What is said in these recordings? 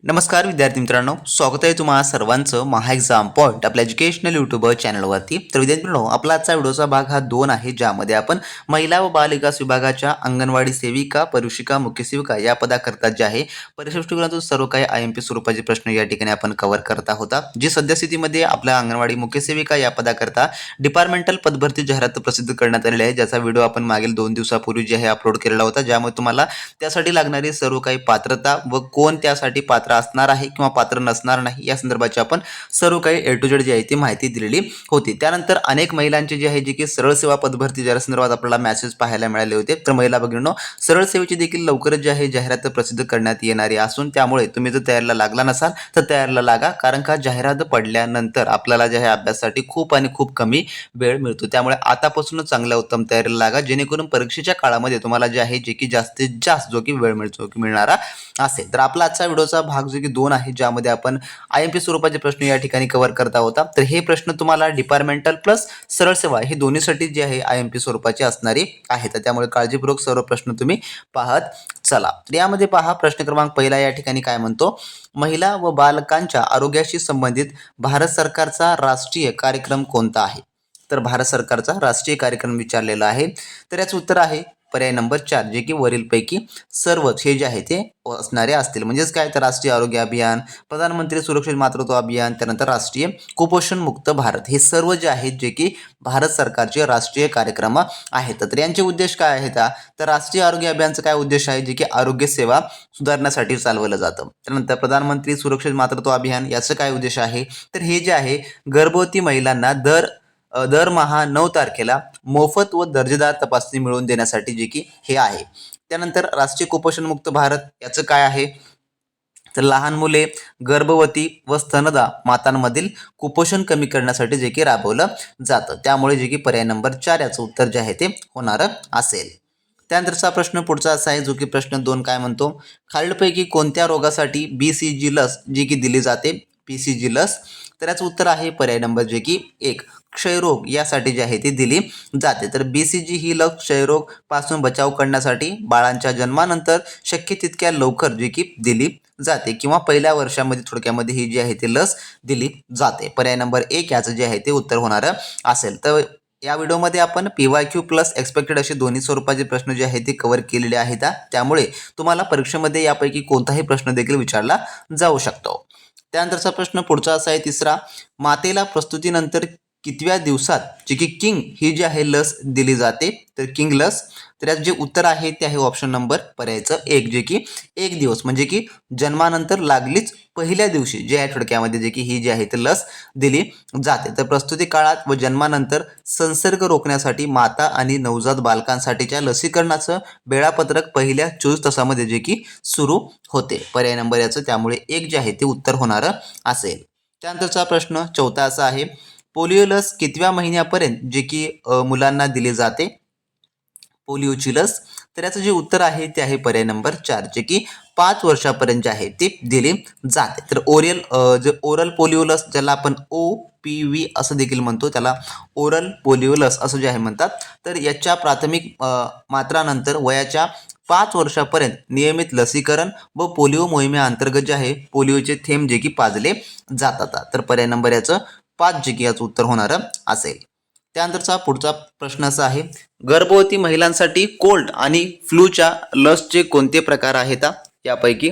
नमस्कार विद्यार्थी मित्रांनो, स्वागत आहे तुम्हा सर्वांचं महा एक्झाम पॉईंट आपल्या एज्युकेशनल यूट्यूबर चॅनलवरती. तर विद्यार्थी मित्रांनो, आपला आजचा व्हिडिओचा भाग हा 2 आहे, ज्यामध्ये आपण महिला व बाल विकास विभागाच्या अंगणवाडी सेविका, परिशिका, मुख्य सेविका या पदाकरता जे आहे परिशिष्ट सर्व काही IMP स्वरूपाचे प्रश्न या ठिकाणी आपण कव्हर करत आहोत. जी सद्यस्थितीमध्ये आपल्या अंगणवाडी मुख्य सेविका या पदाकरता डिपार्टमेंटल पदभरती जाहिरात प्रसिद्ध करण्यात आलेली आहे, ज्याचा व्हिडिओ आपण मागील 2 दिवसापूर्वी जे आहे अपलोड केलेला होता, ज्यामुळे तुम्हाला त्यासाठी लागणारी सर्व काही पात्रता व कोण त्यासाठी पात्र असणार आहे किंवा पात्र नसणार नाही या संदर्भाची आपण सर्व काही A to Z जी आहे ती माहिती दिलेली होती. त्यानंतर अनेक महिलांचे जे आहे जे की सरळ सेवा पदभरती या संदर्भात आपल्याला मेसेज पाहायला मिळाले होते. तर महिला भगिनींनो, सरळ सेवेची देखील लवकरच जे आहे जाहिरात प्रसिद्ध करण्यात येणारी असून त्यामुळे तुम्ही जर तयारीला लागला नसाल तर तयारीला लागा, कारण का जाहिरात पडल्यानंतर आपल्याला जे आहे अभ्यासासाठी खूप आणि खूप कमी वेळ मिळतो. त्यामुळे आतापासूनच चांगल्या उत्तम तयारीला लागा, जेणेकरून परीक्षेच्या काळामध्ये तुम्हाला जे आहे जे की जास्तीत जास्त जो की वेळ मिळणारा असेल. तर आपला आजचा व्हिडिओचा भाग जो की 2 आहे, ज्यामध्ये आपण IMP स्वरूपाचे प्रश्न या ठिकाणी कव्हर करता होता. तर हे प्रश्न तुम्हाला डिपार्टमेंटल प्लस सरळ सेवा हे दोन्हीसाठी जे आहे IMP स्वरूपाचे असणारे आहेत. तर त्यामुळे काळजीपूर्वक सर्व प्रश्न तुम्ही पाहत चला. तर यामध्ये पहा, प्रश्न क्रमांक पहिला या ठिकाणी काय म्हणतो, महिला व बालकांच्या आरोग्याशी संबंधित भारत सरकारचा राष्ट्रीय कार्यक्रम कोणता आहे? तर भारत सरकारचा राष्ट्रीय कार्यक्रम विचारलेला आहे. तर याचं उत्तर आहे पर्याय नंबर 4, जे की वरीलपैकी सर्वच हे जे आहे ते असणारे असतील. म्हणजेच काय, तर राष्ट्रीय आरोग्य अभियान, प्रधानमंत्री सुरक्षित मातृत्व अभियान, त्यानंतर राष्ट्रीय कुपोषण मुक्त भारत, हे सर्व जे आहेत जे की भारत सरकारचे राष्ट्रीय कार्यक्रम आहेत. तर यांचे उद्देश काय आहेत? तर राष्ट्रीय आरोग्य अभियानचा काय उद्देश आहे, जे की आरोग्य सेवा सुधारण्यासाठी चालवलं जातं. त्यानंतर प्रधानमंत्री सुरक्षित मातृत्व अभियान याचं काय उद्देश आहे, तर हे जे आहे गर्भवती महिलांना दरमहा 9 तारखेला मोफत व दर्जेदार तपासणी मिळवून देण्यासाठी जे की हे आहे. त्यानंतर राष्ट्रीय कुपोषण मुक्त भारत याचं काय आहे, तर लहान मुले, गर्भवती व स्तनदा मातांमधील कुपोषण कमी करण्यासाठी जे की राबवलं जातं. त्यामुळे जे की पर्याय नंबर 4 याचं उत्तर जे आहे ते होणार असेल. त्यानंतरचा प्रश्न पुढचा असा आहे, जो की प्रश्न 2 काय म्हणतो, खालीलपैकी कोणत्या रोगासाठी BCG लस जी की दिली जाते? BCG लस, तर याचं उत्तर आहे पर्याय नंबर जे की 1, क्षयरोग यासाठी जे आहे ती दिली जाते. तर BCG ही लस क्षयरोग पासून बचाव करण्यासाठी बाळांच्या जन्मानंतर शक्य तितक्या लवकर जे की दिली जाते किंवा पहिल्या वर्षामध्ये थोडक्यामध्ये ही जी आहे ती लस दिली जाते. पर्याय नंबर 1 याचं जे आहे ते उत्तर होणार असेल. तर या व्हिडिओमध्ये आपण PYQ प्लस एक्सपेक्टेड असे दोन्ही स्वरूपाचे प्रश्न जे आहेत ते कव्हर केलेले आहेत. त्यामुळे तुम्हाला परीक्षेमध्ये यापैकी कोणताही प्रश्न देखील विचारला जाऊ शकतो. त्यानंतरचा प्रश्न पुढचा असा आहे, तिसरा, मातेला प्रस्तुतीनंतर कितव्या दिवसात जी की किंग ही जी आहे लस दिली जाते? तर किंग लस, तर यात जे उत्तर आहे ते आहे ऑप्शन नंबर पर्यायचं 1, जे की 1 दिवस, म्हणजे की जन्मानंतर लागलीच पहिल्या दिवशी जे आहे थोडक्यामध्ये जे की ही जी आहे ती लस दिली जाते. तर प्रस्तुती काळात व जन्मानंतर संसर्ग रोखण्यासाठी माता आणि नवजात बालकांसाठीच्या लसीकरणाचं वेळापत्रक पहिल्या 24 तासामध्ये जे की सुरू होते. पर्याय नंबर याचं त्यामुळे 1 जे आहे ते उत्तर होणार असेल. त्यानंतरचा प्रश्न चौथा असा आहे, पोलिओ लस कितव्या महिन्यापर्यंत जे की मुलांना दिली जाते? पोलिओची लस, तर याचं जे उत्तर आहे ते आहे पर्याय नंबर 4, जे की 5 वर्षापर्यंत जे आहे ती दिली जाते. तर ओरल पोलिओ लस, ज्याला आपण OPV असं देखील म्हणतो, त्याला ओरल पोलिओ लस असं जे आहे म्हणतात. तर याच्या प्राथमिक मात्रानंतर वयाच्या 5 वर्षापर्यंत नियमित लसीकरण व पोलिओ मोहिमेअंतर्गत जे आहे पोलिओचे थेंब जे की पाजले जातात. तर पर्याय नंबर याचं 5 जे की याचं उत्तर होणार असेल. त्यानंतरचा पुढचा प्रश्न असा आहे, गर्भवती महिलांसाठी कोल्ड आणि फ्लूच्या लसचे कोणते प्रकार आहेत यापैकी?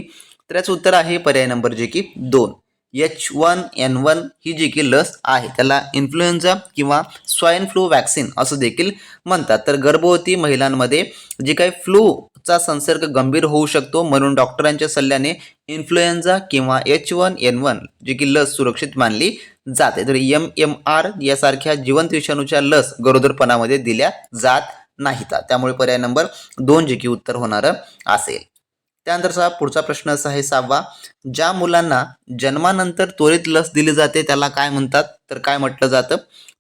तर याचं उत्तर आहे पर्याय नंबर जे की 2, H1N1 ही जी की लस आहे त्याला इन्फ्लुएन्झा किंवा स्वाईन फ्लू वॅक्सिन असं देखील म्हणतात. तर गर्भवती महिलांमध्ये जे काही फ्लूचा संसर्ग गंभीर होऊ शकतो, म्हणून डॉक्टरांच्या सल्ल्याने इन्फ्लुएन्झा किंवा H1N1 जी की लस सुरक्षित मानली जाते. तर MMR यासारख्या जिवंत विषाणूच्या लस गरोदरपणामध्ये दिल्या जात नाहीत. त्यामुळे पर्याय नंबर 2 जे की उत्तर होणार असेल. त्यानंतरचा पुढचा प्रश्न असा आहे 6वा, ज्या मुलांना जन्मानंतर त्वरित लस दिली जाते त्याला काय म्हणतात? तर काय म्हटलं जातं?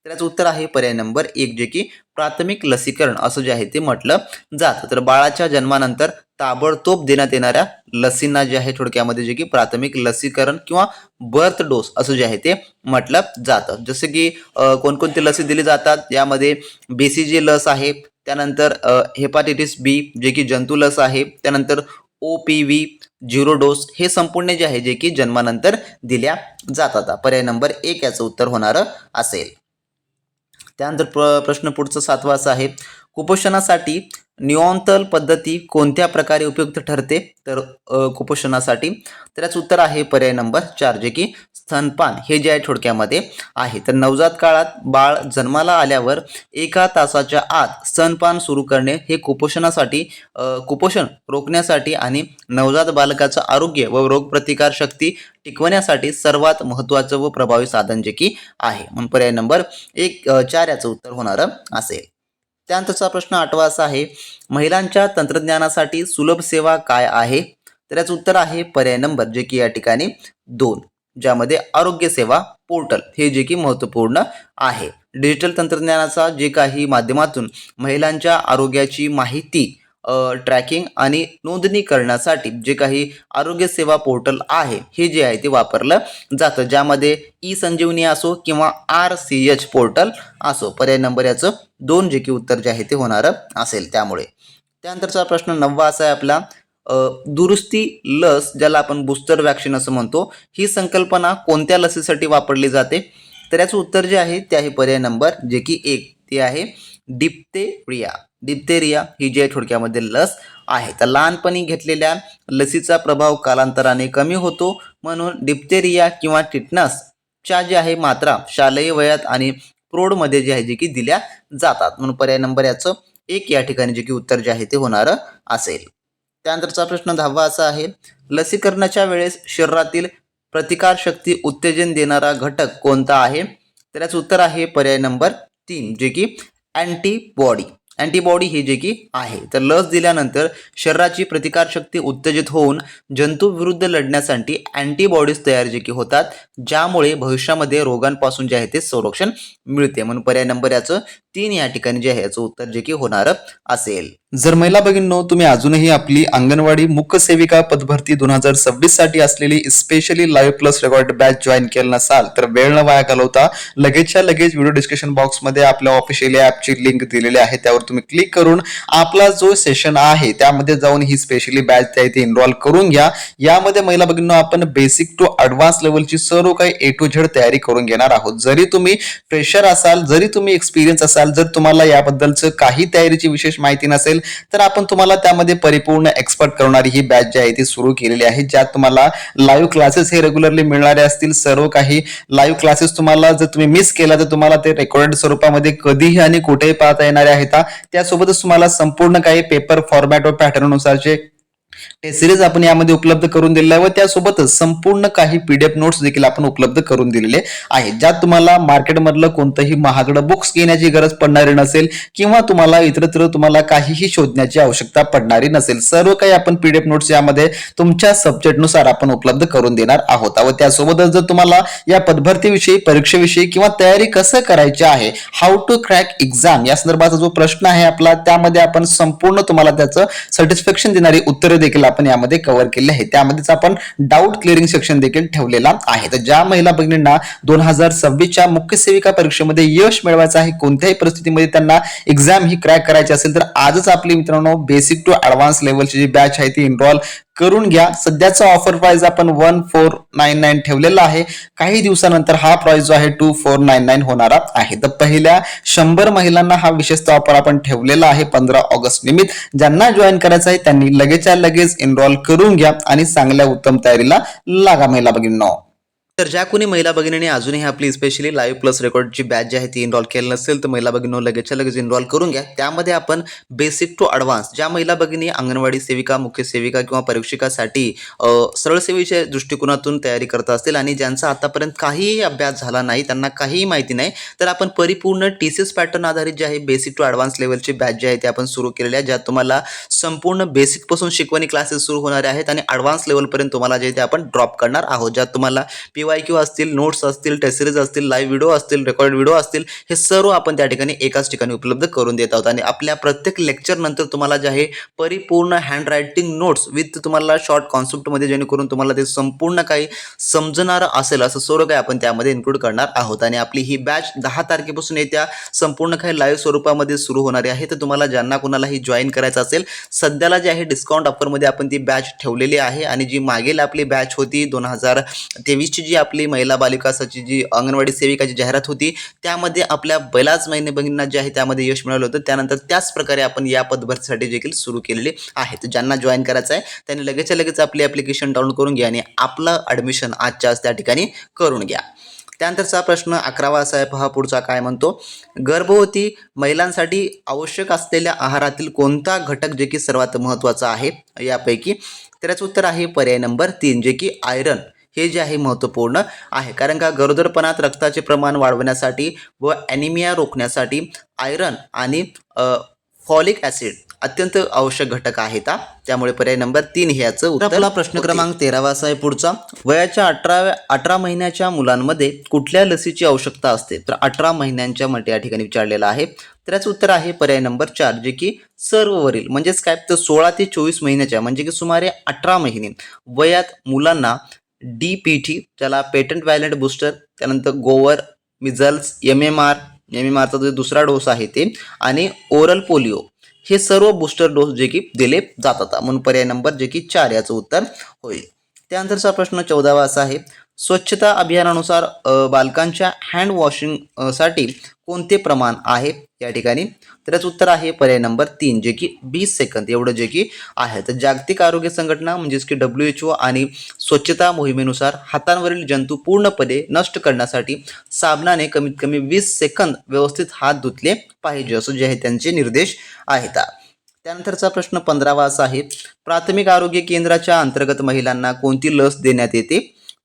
तर याचं उत्तर आहे पर्याय नंबर 1, जे की प्राथमिक लसीकरण असं जे आहे ते म्हटलं जातं. तर बाळाच्या जन्मानंतर ताबडतोब देण्यात येणाऱ्या लसींना जे आहे थोडक्यामध्ये जे की प्राथमिक लसीकरण किंवा बर्थ डोस असं जे आहे ते म्हटलं जातं. जसं की कोणकोणती लसी दिली जातात, यामध्ये BCG लस आहे, त्यानंतर हेपाटायटिस B जे की जंतू लस आहे, त्यानंतर OPV 0 डोस हे संपूर्ण जे आहे जे की जन्मानंतर दिल्या जातात. पर्याय नंबर 1 याचं उत्तर होणार असेल. त्यानंतर प्रश्न पुढचा 7वा असा आहे, कुपोषणासाठी निओंतल पद्धती कोणत्या प्रकारे उपयुक्त ठरते? तर कुपोषणासाठी तर याचं उत्तर आहे पर्याय नंबर 4 जे की स्तनपान हे जे आहे थोडक्यामध्ये आहे. तर नवजात काळात बाळ जन्माला आल्यावर 1 तासाच्या आत स्तनपान सुरू करणे हे कुपोषणासाठी कुपोषण रोखण्यासाठी आणि नवजात बालकाचं आरोग्य व रोगप्रतिकार शक्ती टिकवण्यासाठी सर्वात महत्त्वाचं व प्रभावी साधन जे की आहे. म्हणून पर्याय नंबर 4 याचं उत्तर होणार असेल. त्यानंतरचा प्रश्न 8वा असा आहे, महिलांच्या तंत्रज्ञानासाठी सुलभ सेवा काय आहे? तर याचं उत्तर आहे पर्याय नंबर जे की या ठिकाणी 2, ज्यामध्ये आरोग्य सेवा पोर्टल हे जे की महत्त्वपूर्ण आहे. डिजिटल तंत्रज्ञानाचा जे काही माध्यमातून महिलांच्या आरोग्याची माहिती ट्रॅकिंग आणि नोंदणी करण्यासाठी जे काही आरोग्य सेवा पोर्टल आहे हे जे आहे ते वापरलं जातं, ज्यामध्ये ई संजीवनी असो किंवा RCH पोर्टल असो. पर्याय नंबर याचं 2 जे की उत्तर जे आहे ते होणार असेल. त्यानंतरचा प्रश्न 9वा असा आहे आपला, दुरुस्ती लस ज्याला आपण बूस्टर वॅक्सिन असं म्हणतो, ही संकल्पना कोणत्या लसीसाठी वापरली जाते? तर याचं उत्तर जे आहे ते आहे पर्याय नंबर जे की 1, ते आहे डिप्थेरिया ही जी आहे थोडक्यामध्ये लस आहे. तर लहानपणी घेतलेल्या लसीचा प्रभाव कालांतराने कमी होतो, म्हणून डिप्थेरिया किंवा टिटनसच्या जे आहे मात्रा शालेय वयात आणि प्रौढमध्ये जे आहे जे की दिल्या जातात. म्हणून पर्याय नंबर याचं 1 या ठिकाणी जे की उत्तर जे आहे ते होणार असेल. त्यानंतरचा प्रश्न 10वा असा आहे, लसीकरणाच्या वेळेस शरीरातील प्रतिकारशक्ती उत्तेजन देणारा घटक कोणता आहे? तर याचं उत्तर आहे पर्याय नंबर 3 जे की अँटीबॉडी ही जे की आहे. तर लस दिल्यानंतर शरीराची प्रतिकारशक्ती उत्तेजित होऊन जंतूविरुद्ध लढण्यासाठी अँटीबॉडीज तयार जे की होतात, ज्यामुळे भविष्यामध्ये रोगांपासून जे आहे ते संरक्षण मिळते. म्हणून पर्याय नंबर याचं 3 या ठिकाणी जे आहे याचं उत्तर जे की होणार असेल. जर महिला भगिनींनो, तुम्ही अजूनही आपली अंगणवाडी मुख्य सेविका पदभरती 2026 साठी असलेली specially live plus record batch join केलं नसाल तर वेळ न वाया घालवता लगेचच्या लगेच व्हिडिओ डिस्क्रिप्शन बॉक्समध्ये आपल्या ऑफिशियल ॲपची लिंक दिलेली आहे, त्यावर तुम्ही क्लिक करून आपला जो सेशन आहे त्यामध्ये जाऊन ही स्पेशली बॅच आहे ती एनरोल करून घ्या. यामध्ये महिला भगिनींनो आपण बेसिक टू ॲडव्हान्स लेवलची सर्व काही A to Z तयारी करून घेणार आहोत. जरी तुम्ही फ्रेशर असाल, जरी तुम्ही एक्सपिरियन्स असाल, जर तुम्हाला याबद्दलचं काही तयारीची विशेष माहिती नसेल तर आपण तुम्हाला त्यामध्ये परिपूर्ण एक्सपर्ट करणारी ही बॅच जी आहे ती सुरू केलेली आहे, ज्यात तुम्हाला लाईव्ह क्लासेस हे रेग्युलरली मिळणारे असतील. सर्व काही लाईव्ह क्लासेस तुम्हाला जर तुम्ही मिस केला तर तुम्हाला ते रेकॉर्डेड स्वरूपामध्ये कधीही आणि कुठेही पाहता येणारे आहेत. त्यासोबतच तुम्हाला संपूर्ण काही पेपर फॉर्मॅट व पॅटर्ननुसारचे टेस्ट सिरीज आपण यामध्ये उपलब्ध करून दिलेला आहे व त्यासोबतच संपूर्ण काही PDF नोट्स देखील आपण उपलब्ध करून दिलेले आहेत, ज्यात तुम्हाला मार्केटमधलं कोणतंही महागडं बुक्स घेण्याची गरज पडणारी नसेल किंवा तुम्हाला इतरत्र तुम्हाला काहीही शोधण्याची आवश्यकता पडणारी नसेल. सर्व काही आपण PDF नोट्स यामध्ये तुमच्या सब्जेक्टनुसार आपण उपलब्ध करून देणार आहोत. व त्यासोबतच जर तुम्हाला या पदभरतीविषयी, परीक्षेविषयी किंवा तयारी कसं करायची आहे, हाऊ टू क्रॅक एक्झाम या संदर्भाचा जो प्रश्न आहे आपला, त्यामध्ये आपण संपूर्ण तुम्हाला त्याचं सॅटिस्फॅक्शन देणारी उत्तरे देखील आपण यामध्ये कव्हर केले आहे. त्यामध्येच आपण डाऊट क्लिअरिंग सेक्शन देखील ठेवलेला आहे. तर ज्या महिला भगिनींना 2026च्या मुख्य सेविका परीक्षेमध्ये यश मिळवायचं आहे, कोणत्याही परिस्थितीमध्ये त्यांना एक्झाम ही क्रॅक करायची असेल तर आजच आपली मित्रांनो बेसिक टू ॲडव्हान्स लेवलची जी बॅच आहे ती एनरोल करून घ्या. सध्याचा ऑफर प्राइस आपण 1499 ठेवलेला आहे. काही दिवसानंतर हा प्राइस जो आहे 2499 होणार आहे. तर पहिल्या 100 महिलांना हा विशेषतः ऑफर आपण ठेवलेला आहे 15 ऑगस्ट निमित्त. ज्यांना जॉईन करायचं आहे त्यांनी लगेचच्या लगेच एनरोल करून घ्या आणि चांगल्या उत्तम तयारीला लागा महिला भगिनींनो. तर ज्या कोणी महिला भगिनींनी अजूनही आपली स्पेशली लाईव्ह प्लस रेकॉर्डची बॅच जी आहे ती एनरोल केली नसेल तर महिला भगिनींनो लगेचच्या लगेच एनरोल करून घ्या. त्यामध्ये आपण बेसिक टू ॲडव्हान्स ज्या महिला भगिनी अंगणवाडी सेविका, मुख्य सेविका किंवा परीक्षिकासाठी सरळ सेवेच्या दृष्टिकोनातून तयारी करत असतील आणि ज्यांचा आतापर्यंत काहीही अभ्यास झाला नाही, त्यांना काहीही माहिती नाही, तर आपण परिपूर्ण TCS पॅटर्न आधारित जे आहे बेसिक टू ॲडव्हान्स लेवलची बॅच जी आहे ती आपण सुरू केलेली आहे, ज्यात तुम्हाला संपूर्ण बेसिकपासून शिकवणी क्लासेस सुरू होणारे आहेत आणि ॲडव्हान्स लेवलपर्यंत तुम्हाला जे ते आपण ड्रॉप करणार आहोत, ज्यात तुम्हाला PYQ असतील, नोट्स असतील, टेस्ट सिरीज असतील, लाईव्ह व्हिडिओ असतील, रेकॉर्ड व्हिडिओ असतील, हे सर्व आपण त्या ठिकाणी एकाच ठिकाणी उपलब्ध करून देत आहोत. आणि आपल्या प्रत्येक लेक्चर नंतर तुम्हाला जे आहे परिपूर्ण हँड रायटिंग नोट्स विथ तुम्हाला शॉर्ट कॉन्सेप्टमध्ये, जेणेकरून तुम्हाला ते संपूर्ण काही समजणार असेल असं सर्व काही आपण त्यामध्ये इन्क्लूड करणार आहोत. आणि आपली ही बॅच 10 तारखेपासून येत्या संपूर्ण काही लाईव्ह स्वरूपामध्ये सुरू होणारी आहे. तर तुम्हाला ज्यांना कोणालाही जॉईन करायचं असेल, सध्याला जे आहे डिस्काउंट ऑफरमध्ये आपण ती बॅच ठेवलेली आहे. आणि जी मागील आपली बॅच होती 2023ची, जी आपली महिला बालिकासाची जी अंगणवाडी सेविकाची जाहिरात होती, त्यामध्ये आपल्या बऱ्याच बहिणींना जे आहे त्यामध्ये यश मिळालं होतं. त्यानंतर त्याच प्रकारे आपण या पदभरतीसाठी देखील सुरू केलेली आहे. तर ज्यांना जॉईन करायचं आहे त्यांनी लगेच आपली ॲप्लिकेशन डाउनलोड करून घ्या आणि आपलं ॲडमिशन आजच्या आज त्या ठिकाणी करून घ्या. त्यानंतरचा प्रश्न 11वा असा आहे, पहा पुढचा काय म्हणतो. गर्भवती महिलांसाठी आवश्यक असलेल्या आहारातील कोणता घटक जे की सर्वात महत्त्वाचा आहे यापैकी? तर याचं उत्तर आहे पर्याय नंबर 3, जे की आयरन हे जे आहे महत्त्वपूर्ण आहे. कारण का गरोदरपणात रक्ताचे प्रमाण वाढवण्यासाठी व ॲनिमिया रोखण्यासाठी आयरन आणि फॉलिक ॲसिड अत्यंत आवश्यक घटक आहेत. त्यामुळे पर्याय नंबर 3 हे याचं उत्तर. आपला प्रश्न क्रमांक 13वा असा आहे पुढचा. वयाच्या 18 महिन्याच्या मुलांमध्ये कुठल्या लसीची आवश्यकता असते? तर 18 महिन्यांच्या मध्ये या ठिकाणी विचारलेलं आहे. तर याचं उत्तर आहे पर्याय नंबर 4, जे की सर्ववरील, म्हणजेच काय, तर 16 ते 24 महिन्याच्या, म्हणजे की सुमारे 18 महिने वयात मुलांना DPT, त्याला पेटंट व्हायलेंट बूस्टर, त्यानंतर गोवर, मिझल्स, MMRचा जो दुसरा डोस आहे ते, आणि ओरल पोलिओ, हे सर्व बूस्टर डोस जे की दिले जातात. म्हणून पर्याय नंबर जे की 4 याचं उत्तर होईल. त्यानंतरचा प्रश्न 14वा असा आहे. स्वच्छता अभियानानुसार बालकांच्या हँड वॉशिंग साठी कोणते प्रमाण आहे या ठिकाणी? तर याचं उत्तर आहे पर्याय नंबर 3, जे की 20 सेकंद एवढं जे की आहे. तर जागतिक आरोग्य संघटना म्हणजेच की WHO आणि स्वच्छता मोहिमेनुसार हातांवरील जंतू पूर्णपणे नष्ट करण्यासाठी साबणाने कमीत कमी 20 सेकंद व्यवस्थित हात धुतले पाहिजे, असं जे आहे त्यांचे निर्देश आहेत. त्यानंतरचा प्रश्न 15वा असा आहे. प्राथमिक आरोग्य केंद्राच्या अंतर्गत महिलांना कोणती लस देण्यात येते?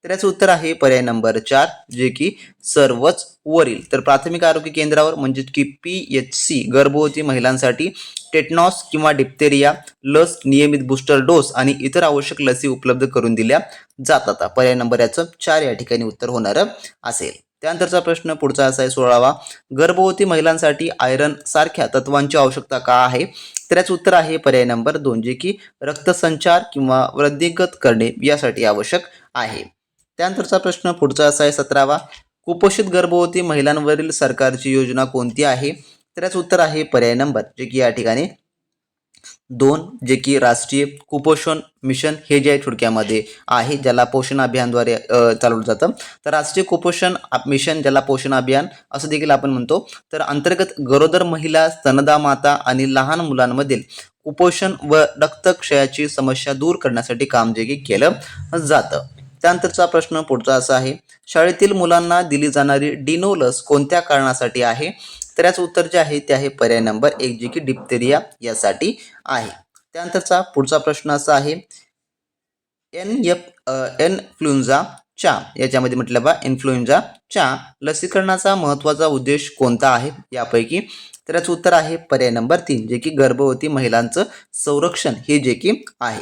तर याचं उत्तर आहे पर्याय नंबर 4, जे की सर्वच वरील. तर प्राथमिक आरोग्य केंद्रावर म्हणजेच की PHC गर्भवती महिलांसाठी टेटनॉस किंवा डिप्थेरिया लस, नियमित बूस्टर डोस आणि इतर आवश्यक लसी उपलब्ध करून दिल्या जातात. पर्याय नंबर याचं 4 या ठिकाणी उत्तर होणार असेल. त्यानंतरचा प्रश्न पुढचा असा आहे 16वा. गर्भवती महिलांसाठी आयरन सारख्या तत्वांची आवश्यकता का आहे? तर याचं उत्तर आहे पर्याय नंबर 2, जे की रक्तसंचार किंवा वृद्धिंगत करणे यासाठी आवश्यक आहे. त्यानंतरचा प्रश्न पुढचा असा आहे 17वा. कुपोषित गर्भवती महिलांवरील सरकारची योजना कोणती आहे? तर याचं उत्तर आहे पर्याय नंबर जे की या ठिकाणी 2, जे की राष्ट्रीय कुपोषण मिशन हे जे आहे थोडक्यामध्ये आहे, ज्याला पोषण अभियानद्वारे चालवलं जातं. तर राष्ट्रीय कुपोषण मिशन, ज्याला पोषण अभियान असं देखील आपण म्हणतो, तर अंतर्गत गरोदर महिला, स्तनदा माता आणि लहान मुलांमधील कुपोषण व रक्तक्षयाची समस्या दूर करण्यासाठी काम जे की केलं जातं. त्यानंतरचा प्रश्न पुढचा असा आहे. शाळेतील मुलांना दिली जाणारी डिनो लस कोणत्या कारणासाठी आहे? तर याचं उत्तर जे आहे ते आहे पर्याय नंबर 1, जे की डिप्थेरिया यासाठी आहे. त्यानंतरचा पुढचा प्रश्न असा आहे. इन्फ्लुएन्झाच्या याच्यामध्ये म्हटलं बा इन्फ्लुएन्झाच्या लसीकरणाचा महत्त्वाचा उद्देश कोणता आहे यापैकी? तर याचं उत्तर आहे पर्याय नंबर 3, जे की गर्भवती महिलांचं संरक्षण हे जे की आहे.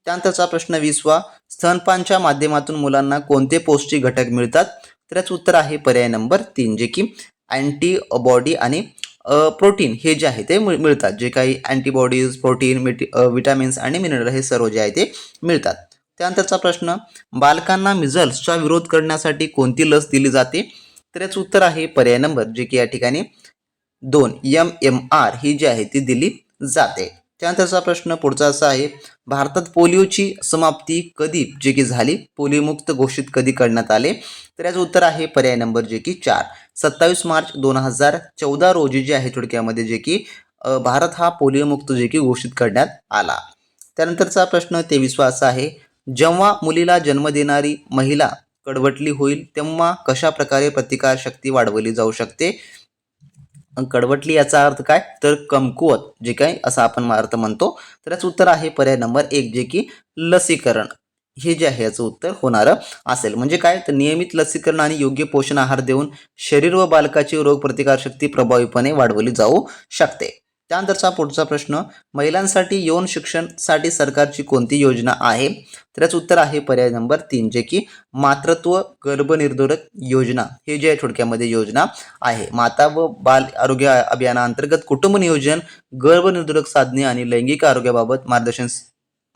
त्यानंतरचा प्रश्न 20वा. स्तनपानच्या माध्यमातून मुलांना कोणते पौष्टिक घटक मिळतात? तर याचं उत्तर आहे पर्याय नंबर 3, जे की अँटीबॉडी आणि प्रोटीन हे जे आहे ते मिळतात. जे काही अँटीबॉडीज, प्रोटीन, विटॅमिन्स आणि मिनरल हे सर्व जे आहे ते मिळतात. त्यानंतरचा प्रश्न. बालकांना मिझल्सचा विरोध करण्यासाठी कोणती लस दिली जाते? तर याचं उत्तर आहे पर्याय नंबर जे की या ठिकाणी 2, MMR ही जी आहे ती दिली जाते. त्यानंतरचा प्रश्न पुढचा असा आहे. भारतात पोलिओची समाप्ती कधी जे की झाली? पोलिओमुक्त घोषित कधी करण्यात आले? तर याचं उत्तर आहे पर्याय नंबर जे की 4, 27 मार्च 2014 रोजी जे आहे थोडक्यामध्ये जे की भारत हा पोलिओमुक्त जे की घोषित करण्यात आला. त्यानंतरचा प्रश्न 23वा असा आहे. जेव्हा मुलीला जन्म देणारी महिला कडवटली होईल तेव्हा कशा प्रकारे प्रतिकारशक्ती वाढवली जाऊ शकते? कडवटली याचा अर्थ काय? तर कमकुवत जे काही असा आपण अर्थ म्हणतो. तर याचं उत्तर आहे पर्याय नंबर 1, जे की लसीकरण हे जे आहे याचं उत्तर होणारं असेल. म्हणजे काय? तर नियमित लसीकरण आणि योग्य पोषण आहार देऊन शरीर व बालकाची रोगप्रतिकारशक्ती प्रभावीपणे वाढवली जाऊ शकते. त्यानंतरचा पुढचा प्रश्न, महिलांसाठी यौन शिक्षणासाठी सरकारची कोणती योजना आहे? तर याचं उत्तर आहे पर्याय नंबर 3, जे की मातृत्व गर्भनिरोधक योजना हे जे आहे थोडक्यामध्ये योजना आहे. माता व बाल आरोग्य अभियानाअंतर्गत कुटुंब नियोजन, गर्भनिरोधक साधने आणि लैंगिक आरोग्याबाबत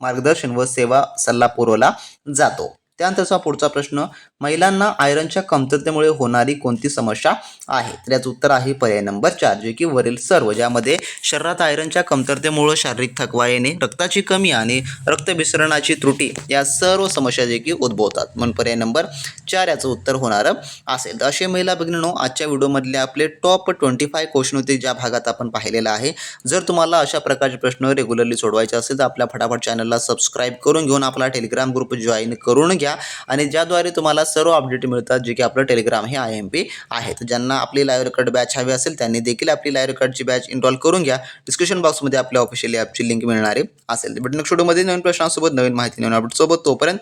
मार्गदर्शन व सेवा सल्ला पुरवला जातो. त्यानंतरचा पुढचा प्रश्न, महिलांना आयरनच्या कमतरतेमुळे होणारी कोणती समस्या आहे? तर याचं उत्तर आहे पर्याय नंबर 4, जे की वरील सर्व, ज्यामध्ये शरीरात आयरनच्या कमतरतेमुळे शारीरिक थकवा येणे, रक्ताची कमी आणि रक्तभिसरणाची त्रुटी या सर्व समस्या जे की उद्भवतात. म्हणून पर्याय नंबर 4 याचं उत्तर होणार असेल. तर असे महिला भगिनींनो, आजच्या व्हिडिओमधले आपले टॉप 25 क्वेश्चन होते, ज्या भागात आपण पाहिलेलं आहे. जर तुम्हाला अशा प्रकारचे प्रश्न रेग्युलरली सोडवायचे असेल तर आपल्या फटाफट चॅनलला सबस्क्राईब करून घेऊन आपला टेलिग्राम ग्रुप जॉईन करून घ्या, आणि ज्याद्वारे तुम्हाला सर्व अपडेट मिळतात, जे की आपलं टेलिग्राम हे IMP आहे. तर ज्यांना आपली लाईव्ह रेकॉर्ड बॅच हवी असेल त्यांनी देखील आपली लाईव्ह रेकॉर्डची बॅच इनरोल करून घ्या. डिस्क्रिप्शन बॉक्समध्ये आपल्या ऑफिशियल ॲपची लिंक मिळणारी असेल. भेटू नेक्स्ट व्हिडिओमध्ये नवीन प्रश्नांसोबत, नवीन माहिती, नवीन अपडेट सोबत. तोपर्यंत